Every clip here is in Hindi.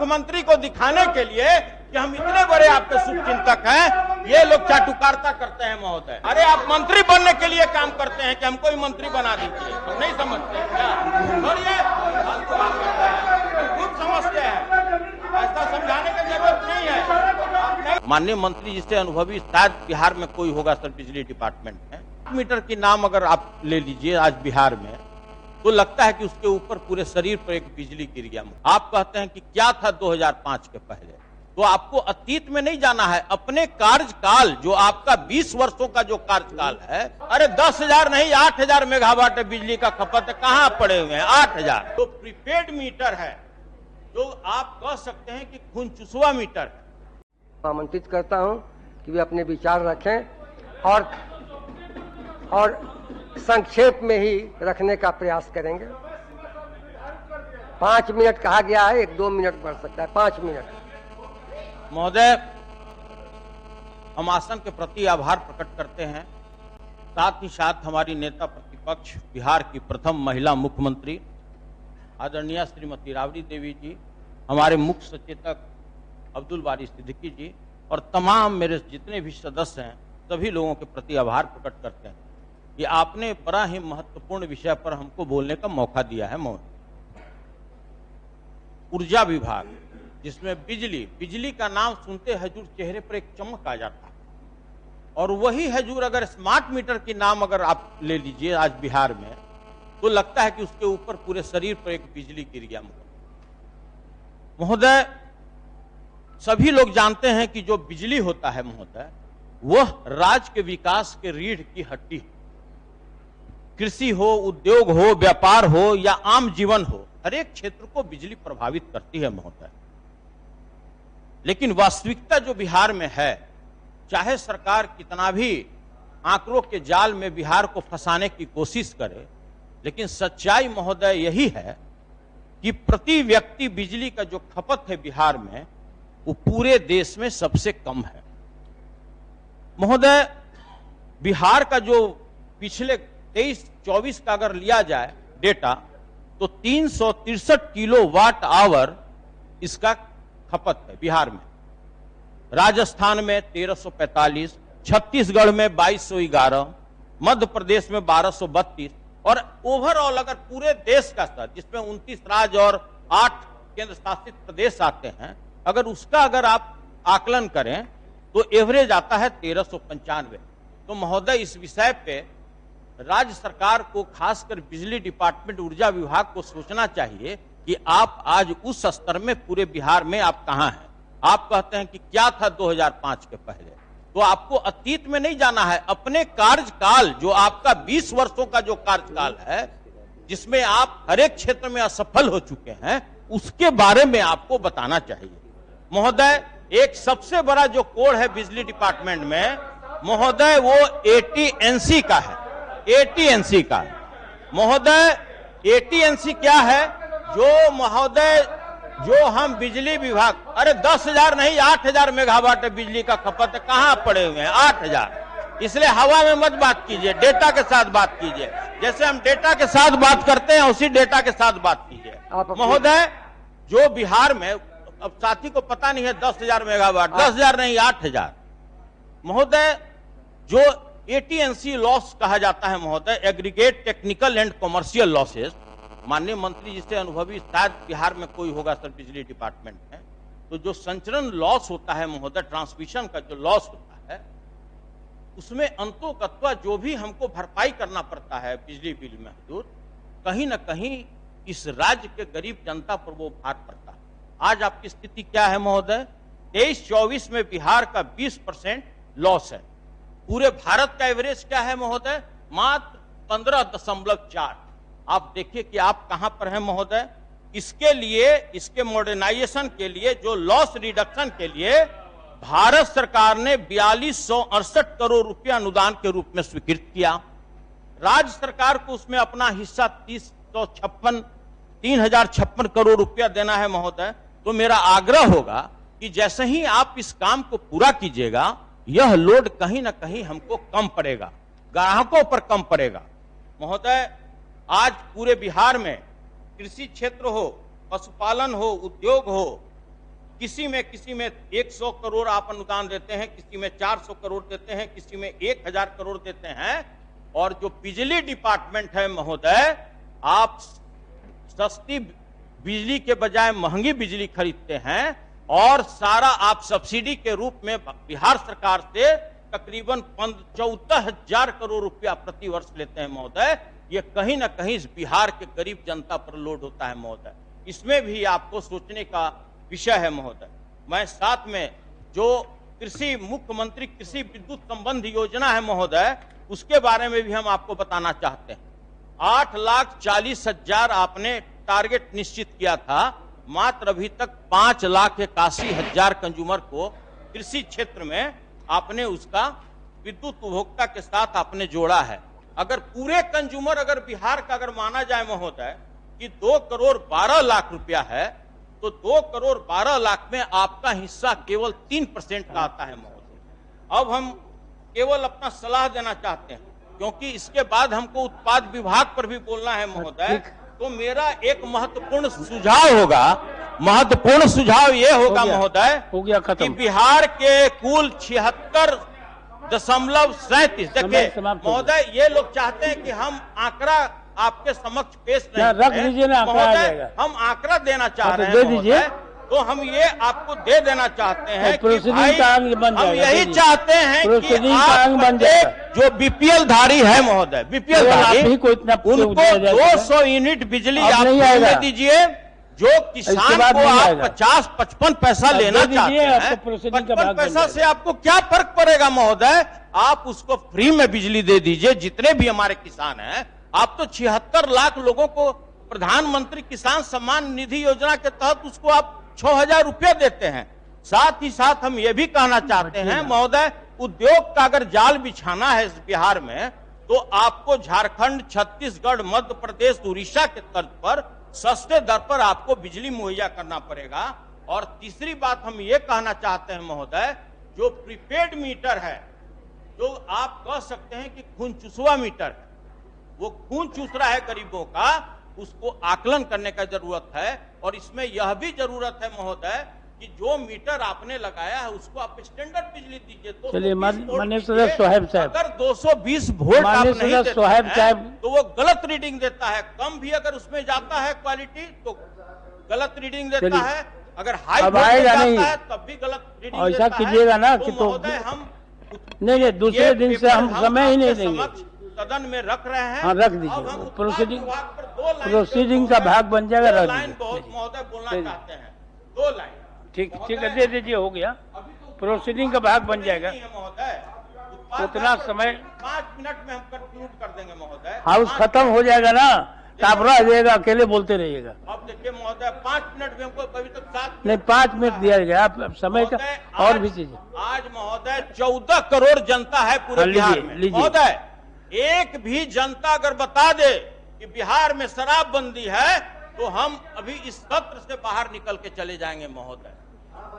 मुख्यमंत्री को दिखाने के लिए कि हम इतने बड़े आपके शुभचिंतक हैं, ये लोग चाटुकारिता करते हैं महोदय। अरे आप मंत्री बनने के लिए काम करते हैं कि हमको ही मंत्री बना दीजिए, हम नहीं समझते क्या? और ये फालतू बात करते हैं, हम खुद समझते हैं, ऐसा समझाने की जरूरत नहीं है। माननीय मंत्री जी से अनुभवी शायद बिहार में कोई होगा सर, बिजली डिपार्टमेंट में। मीटर की नाम अगर आप ले लीजिए आज बिहार में, तो लगता है कि उसके ऊपर पूरे शरीर पर एक बिजली गिर गया। आप कहते हैं कि क्या था 2005 के पहले, तो आपको अतीत में नहीं जाना है, अपने कार्यकाल जो आपका 20 वर्षों का जो कार्यकाल है, अरे 10,000 नहीं 8,000 मेगावाट बिजली का खपत है, कहां पड़े हुए हैं 8,000। तो प्रीपेड मीटर है जो आप कह सकते हैं कि खून चुसवा मीटर है। आमंत्रित करता हूं कि वे अपने विचार रखें और संक्षेप में ही रखने का प्रयास करेंगे। 5 मिनट कहा गया है, 1-2 मिनट बढ़ सकता है, 5 मिनट। महोदय, हम आसन के प्रति आभार प्रकट करते हैं, साथ ही साथ हमारी नेता प्रतिपक्ष बिहार की प्रथम महिला मुख्यमंत्री आदरणीय श्रीमती राबड़ी देवी जी, हमारे मुख्य सचेतक अब्दुल बारी सिद्दीकी जी और तमाम मेरे जितने भी सदस्य हैं, सभी लोगों के प्रति आभार प्रकट करते हैं कि आपने बड़ा ही महत्वपूर्ण विषय पर हमको बोलने का मौका दिया है। महोदय, ऊर्जा विभाग जिसमें बिजली का नाम सुनते हजूर चेहरे पर एक चमक आ जाता है, और वही हजूर अगर स्मार्ट मीटर की नाम अगर आप ले लीजिए आज बिहार में, तो लगता है कि उसके ऊपर पूरे शरीर पर एक बिजली गिर गया। महोदय, सभी लोग जानते हैं कि जो बिजली होता है महोदय, वह राज्य के विकास के रीढ़ की हड्डी है। कृषि हो, उद्योग हो, व्यापार हो या आम जीवन हो, हर एक क्षेत्र को बिजली प्रभावित करती है महोदय। लेकिन वास्तविकता जो बिहार में है, चाहे सरकार कितना भी आंकड़ों के जाल में बिहार को फंसाने की कोशिश करे, लेकिन सच्चाई महोदय यही है कि प्रति व्यक्ति बिजली का जो खपत है बिहार में, वो पूरे देश में सबसे कम है। महोदय, बिहार का जो पिछले 23-24 का अगर लिया जाए डेटा, तो 363 किलोवाट आवर इसका खपत है बिहार में। राजस्थान में 1345, छत्तीसगढ़ में 2211, मध्य प्रदेश में 1232, और ओवरऑल अगर पूरे देश का स्तर, जिसमें 29 राज्य और 8 केंद्र शासित प्रदेश आते हैं, अगर आप आकलन करें तो एवरेज आता है 1395। तो महोदय, इस विषय पे राज्य सरकार को, खासकर बिजली डिपार्टमेंट, ऊर्जा विभाग को सोचना चाहिए कि आप आज उस स्तर में पूरे बिहार में आप कहां हैं। आप कहते हैं कि क्या था 2005 के पहले, तो आपको अतीत में नहीं जाना है, अपने कार्यकाल जो आपका 20 वर्षों का जो कार्यकाल है, जिसमें आप हर एक क्षेत्र में असफल हो चुके हैं, उसके बारे में आपको बताना चाहिए। महोदय, एक सबसे बड़ा जो कोड है बिजली डिपार्टमेंट में महोदय, वो AT&C का है। AT&C का महोदय, AT&C क्या है? जो महोदय, जो हम बिजली विभाग, अरे 10,000 नहीं 8,000 मेगावाट बिजली का खपत है, कहां पड़े हुए हैं 8,000। इसलिए हवा में मत बात कीजिए, डेटा के साथ बात कीजिए। जैसे हम डेटा के साथ बात करते हैं, उसी डेटा के साथ बात कीजिए। महोदय, जो बिहार में, अब साथी को पता नहीं है 10,000 मेगावाट, 10,000 नहीं 8,000। महोदय, जो AT&C लॉस कहा जाता है महोदय, aggregate technical and commercial losses, माननीय मंत्री जी से अनुभवी शायद बिहार में कोई होगा सर बिजली डिपार्टमेंट में, तो जो संचरण लॉस होता है महोदय, ट्रांसमिशन का जो लॉस होता है, उसमें अंतोगत्वा जो भी हमको भरपाई करना पड़ता है बिजली बिल में हजूर, कहीं ना कहीं इस राज्य के गरीब जनता पर वो भार पड़ता है। आज आपकी स्थिति क्या है महोदय? 23-24 में बिहार का 20% लॉस है। पूरे भारत का एवरेज क्या है महोदय? मात्र 15.4। आप देखिए कि आप कहां पर हैं महोदय। इसके लिए, इसके मॉडर्नाइजेशन के लिए, जो लॉस रिडक्शन के लिए भारत सरकार ने 4268 करोड़ रुपया अनुदान के रूप में स्वीकृत किया। राज्य सरकार को उसमें अपना हिस्सा 3,056 करोड़ रुपया देना है महोदय। तो मेरा आग्रह होगा कि जैसे ही आप इस काम को पूरा कीजिएगा, यह लोड कहीं ना कहीं हमको कम पड़ेगा, ग्राहकों पर कम पड़ेगा। महोदय, आज पूरे बिहार में कृषि क्षेत्र हो, पशुपालन हो, उद्योग हो, किसी में 100 करोड़ आप अनुदान देते हैं, किसी में 400 करोड़ देते हैं, किसी में 1000 करोड़ देते हैं। और जो बिजली डिपार्टमेंट है महोदय, आप सस्ती बिजली के बजाय महंगी बिजली खरीदते हैं और सारा आप सब्सिडी के रूप में बिहार सरकार से तकरीबन 14,000 करोड़ रुपया प्रति वर्ष लेते हैं महोदय। ये कहीं ना कहीं इस बिहार के गरीब जनता पर लोड होता है महोदय। इसमें भी आपको सोचने का विषय है महोदय। मैं साथ में जो कृषि मुख्यमंत्री कृषि विद्युत संबंध योजना है महोदय, उसके बारे में भी हम आपको बताना चाहते हैं। 8,40,000 आपने टारगेट निश्चित किया था, मात्र अभी तक 5,81,000 कंज्यूमर को कृषि क्षेत्र में आपने उसका विद्युत उपभोक्ता के साथ आपने जोड़ा है। अगर पूरे कंज्यूमर अगर बिहार का अगर माना जाए महोदय कि 2 करोड़ 12 लाख रुपया है, तो 2 करोड़ 12 लाख में आपका हिस्सा केवल 3% का आता है महोदय। अब हम केवल अपना सलाह देना चाहते हैं, क्योंकि इसके बाद हमको उत्पाद विभाग पर भी बोलना है महोदय। तो मेरा एक महत्वपूर्ण सुझाव ये होगा महोदय कि बिहार के कुल 76.37, देखिए महोदय, ये लोग चाहते हैं कि हम आंकड़ा आपके समक्ष पेश नहीं रख दीजिए ना, महोदय, हम आंकड़ा देना चाह रहे हैं महोदय। तो हम ये आपको दे देना चाहते हैं कि भाई हम यही चाहते हैं कि आप जो बीपीएल धारी है महोदय, बीपीएल धारी, उनको 200 यूनिट बिजली आप दे दीजिए। जो किसान को आप 50-55 पैसा लेना चाहते हैं, 55 पैसा से आपको क्या फर्क पड़ेगा महोदय? आप उसको फ्री में बिजली दे दीजिए। जितने भी हमारे किसान हैं, आप तो 76 लाख लोगों को प्रधानमंत्री किसान सम्मान निधि योजना के तहत उसको आप 6,000 रुपया देते हैं। साथ ही साथ हम ये भी कहना चाहते हैं महोदय, उद्योग का अगर जाल बिछाना है इस बिहार में, तो आपको झारखंड, छत्तीसगढ़, मध्य प्रदेश, उड़ीसा के तर्ज पर सस्ते दर पर आपको बिजली मुहैया करना पड़ेगा। और तीसरी बात हम ये कहना चाहते हैं महोदय, जो प्रीपेड मीटर है, जो आप कह सकते हैं कि खून चूसवा मीटर है, वो खून चूस रहा है गरीबों का, उसको आकलन करने का जरूरत है। और इसमें यह भी जरूरत है महोदय कि जो मीटर आपने लगाया है उसको आप स्टैंडर्ड बिजली दीजिए। तो चलिए माननीय सदस्य सोहेब साहब, अगर 220 वोल्ट आप नहीं देते सोहेब साहब, तो वो गलत रीडिंग देता है। कम भी अगर उसमें जाता है क्वालिटी तो गलत रीडिंग देता है, अगर हाई वोल्टेज जाता है तब भी गलत रीडिंग देता है। ऐसा कीजिएगा ना कि तो हम नहीं, दूसरे दिन से हम समय ही नहीं देंगे। सदन में रख रहे हैं। हाँ, रख दीजिए। प्रोसीडिंग का भाग बन जाएगा। रख दीजिए। बहुत महोदय बोलना चाहते हैं, 2 लाइन। ठीक है, दे दीजिए, हो गया। प्रोसीडिंग का भाग बन जाएगा महोदय। उतना समय 5 मिनट में हम कंक्लूड कर देंगे महोदय। हाउस खत्म हो जाएगा ना, तो आप रह जाएगा, अकेले बोलते रहिएगा। अब देखिए महोदय, 5 मिनट में हमको अभी तक 7 नहीं, 5 मिनट दिया गया। आप समय का और भी चीजें। आज महोदय 14 करोड़ जनता है पूरे बिहार में महोदय। एक भी जनता अगर बता दे कि बिहार में शराबबंदी है, तो हम अभी इस सत्र से बाहर निकल के चले जाएंगे महोदय।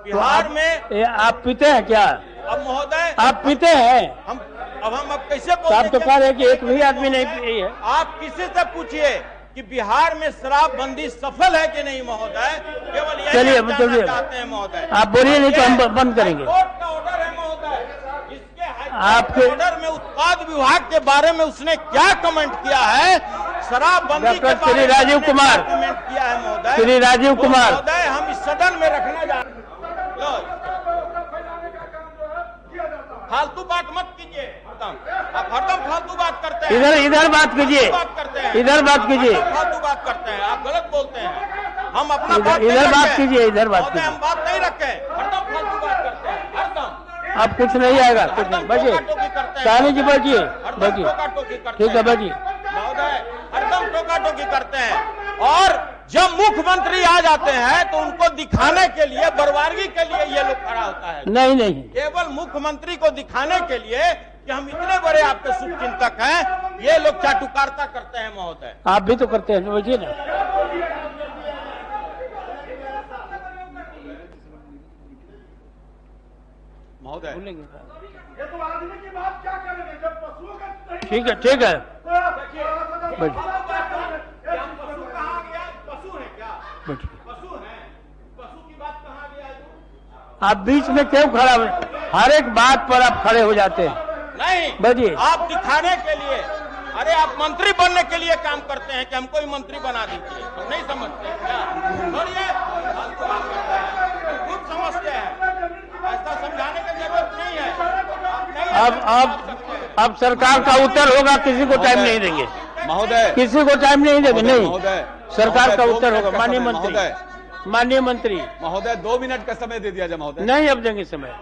बिहार में आप पीते हैं क्या? अब महोदय आप पीते हैं? हम अब कैसे बोलते? आप तो कह रहे हैं कि एक भी आदमी नहीं पी है। आप किसी से पूछिए कि बिहार में शराबबंदी सफल है कि नहीं महोदय। केवल यही चलिए चाहते हैं महोदय। आप बोलिए, नहीं तो हम बंद करेंगे। कोर्ट का ऑर्डर है महोदय, जिसके आपके ऑर्डर में उत्पाद विभाग के बारे में उसने क्या कमेंट किया है, शराबबंदी के बारे में राजीव कुमार कमेंट किया है महोदय। श्री राजीव कुमार महोदय, हम इस सदन में रखने जा रहे हैं। फालतू बात मत कीजिए, आप हरदम फालतू बात करते हैं। इधर बात कीजिए, इधर बात कीजिए। फालतू बात करते हैं, आप गलत बोलते हैं। हम अपना इधर बात कीजिए, इधर बात कीजिए। हम बात नहीं रखे, हरदम फालतू बात करते हैं, हरदम। अब कुछ नहीं आएगा, कुछ नहीं। बैठिए सानी जी, बैठिए बैठिए। ठीक है, बैठिए। महोदय हरदम टोका टोकी करते हैं, और जब मुख्यमंत्री आ जाते हैं तो उनको दिखाने के लिए, बरवारगी के लिए ये लोग खड़ा होता है। नहीं, केवल मुख्यमंत्री को दिखाने के लिए कि हम इतने बड़े आपके शुभचिंतक हैं, ये लोग चाटुकारिता करते हैं महोदय। आप भी तो करते हैं, बैठिए ना। महोदय ये तो आदमी की बात क्या करेंगे जब पशुओं का। ठीक है, ठीक है। पशु कहाँ गया? पशु है क्या? बैठिए। पशु है, पशु की बात कहाँ गया? आप बीच में क्यों खड़ा हो? हर एक बात पर आप खड़े हो जाते हैं। नहीं बजिए। आप दिखाने के लिए, अरे आप मंत्री बनने के लिए काम करते हैं कि हमको ही मंत्री बना दीजिए, हम नहीं समझते क्या? बोलिए, फालतू बात करते हैं, हम खुद समझते हैं, ऐसा समझाने की जरूरत नहीं है। अब सरकार का उत्तर होगा, किसी को टाइम नहीं देंगे, महोदय, किसी को टाइम नहीं देंगे। नहीं, महोदय, सरकार का महोदय, उत्तर 2 होगा। मिनट का माननीय समय, मंत्री, महोदय, माननीय मंत्री, महोदय 2 मिनट का समय दे दिया जाए महोदय। नहीं अब देंगे समय।